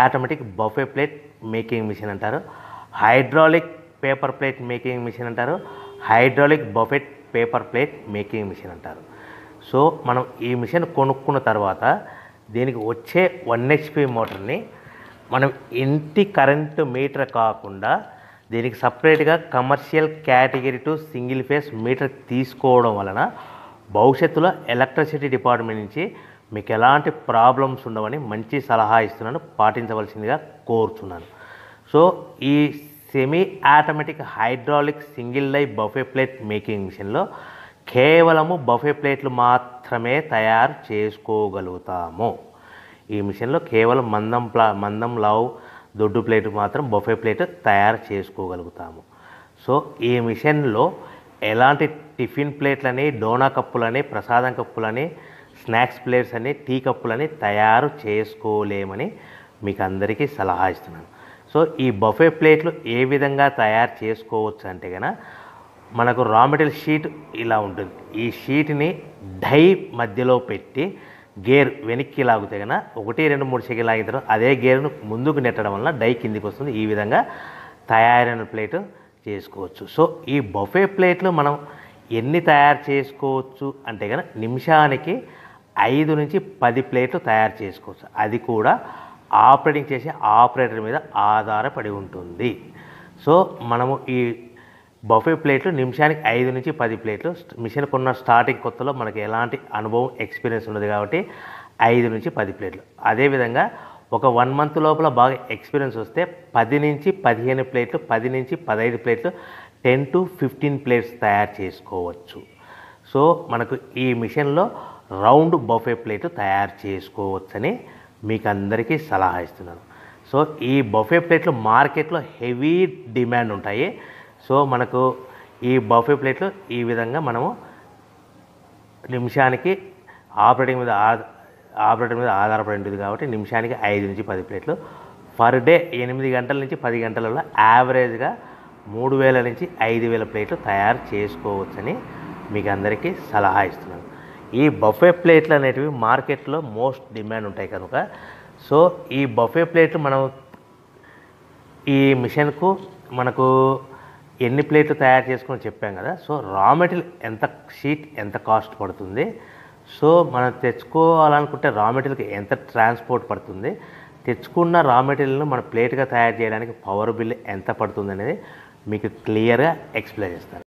Automatic buffet plate making machine అంటారు. Hydraulic paper plate making machine అంటారు. Hydraulic buffet paper plate making machine అంటారు. So మనం ఈ machine కొనుక్కున్న తర్వాత దీనికి వచ్చే 1 HP మోటార్ని మనం ఇంటి కరెంటు మీటర్ కాకుండా దీనికి సపరేట్గా commercial category to single phase metre తీసుకోవడం వలన భవిష్యత్తులో ఎలక్ట్రిసిటీ డిపార్ట్మెంట్ నుంచి మీకు ఎలాంటి ప్రాబ్లమ్స్ ఉండవని మంచి సలహా ఇస్తున్నాను, పాటించవలసిందిగా కోరుతున్నాను. సో ఈ సెమీ ఆటోమేటిక్ హైడ్రాలిక్ సింగిల్ లై బఫే ప్లేట్ మేకింగ్ మిషన్లో కేవలము బఫే ప్లేట్లు మాత్రమే తయారు చేసుకోగలుగుతాము. ఈ మిషన్లో కేవలం మందం లావు దొడ్డు ప్లేట్ మాత్రం బఫే ప్లేట్ తయారు చేసుకోగలుగుతాము. సో ఈ మిషన్లో ఎలాంటి టిఫిన్ ప్లేట్లని, డోనా కప్పులని, ప్రసాదం కప్పులని, స్నాక్స్ ప్లేట్స్ అని, టీ కప్పులని తయారు చేసుకోలేమని మీకు అందరికీ సలహా ఇస్తున్నాను. సో ఈ బఫే ప్లేట్లు ఏ విధంగా తయారు చేసుకోవచ్చు అంటే కనుక మనకు రా మెటీరియల్ షీట్ ఇలా ఉంటుంది. ఈ షీట్ని డై మధ్యలో పెట్టి గేర్ వెనక్కి లాగితే కనుక 1, 2, 3 సెకండ్లు లాగిన తర్వాత అదే గేర్ను ముందుకు నెట్టడం వలన డై కిందికి వస్తుంది. ఈ విధంగా తయారైన ప్లేట్ చేసుకోవచ్చు. సో ఈ బఫే ప్లేట్లు మనం ఎన్ని తయారు చేసుకోవచ్చు అంటే కనుక నిమిషానికి 5 నుంచి 10 ప్లేట్లు తయారు చేసుకోవచ్చు. అది కూడా ఆపరేటింగ్ చేసే ఆపరేటర్ మీద ఆధారపడి ఉంటుంది. సో మనము ఈ బఫే ప్లేట్లు నిమిషానికి 5 నుంచి 10 ప్లేట్లు మిషన్ కొన్న స్టార్టింగ్ కొత్తలో మనకి ఎలాంటి అనుభవం ఎక్స్పీరియన్స్ ఉండదు కాబట్టి 5 నుంచి 10 ప్లేట్లు. అదేవిధంగా ఒక 1 మంత్ లోపల బాగా ఎక్స్పీరియన్స్ వస్తే 10 నుంచి 15 ప్లేట్లు, 10 నుంచి 15 ప్లేట్లు, 10 to 15 ప్లేట్స్ తయారు చేసుకోవచ్చు. సో మనకు ఈ మిషన్లో రౌండ్ బఫే ప్లేట్ తయారు చేసుకోవచ్చని మీకు అందరికీ సలహా ఇస్తున్నాను. సో ఈ బఫే ప్లేట్లు మార్కెట్లో హెవీ డిమాండ్ ఉంటాయి. సో మనకు ఈ బఫే ప్లేట్లు ఈ విధంగా మనము నిమిషానికి ఆపరేటర్ మీద ఆధారపడి ఉంటుంది కాబట్టి నిమిషానికి 5 నుంచి 10 ప్లేట్లు పర్ డే 8 గంటల నుంచి 10 గంటలలో యావరేజ్గా 3000 నుంచి 5000 ప్లేట్లు తయారు చేసుకోవచ్చని మీకు అందరికీ సలహా ఇస్తున్నాను. ఈ బఫే ప్లేట్లు అనేటివి మార్కెట్లో మోస్ట్ డిమాండ్ ఉంటాయి కనుక సో ఈ బఫే ప్లేట్లు మనం ఈ మిషన్కు మనకు ఎన్ని ప్లేట్లు తయారు చేసుకుని చెప్పాం కదా. సో రా మెటీరియల్ ఎంత షీట్ ఎంత కాస్ట్ పడుతుంది, సో మనం తెచ్చుకోవాలనుకుంటే రా మెటీరియల్కి ఎంత ట్రాన్స్పోర్ట్ పడుతుంది, తెచ్చుకున్న రా మెటీరియల్ను మన ప్లేట్గా తయారు చేయడానికి పవర్ బిల్ ఎంత పడుతుంది అనేది మీకు క్లియర్గా ఎక్స్ప్లెయిన్ చేస్తాను.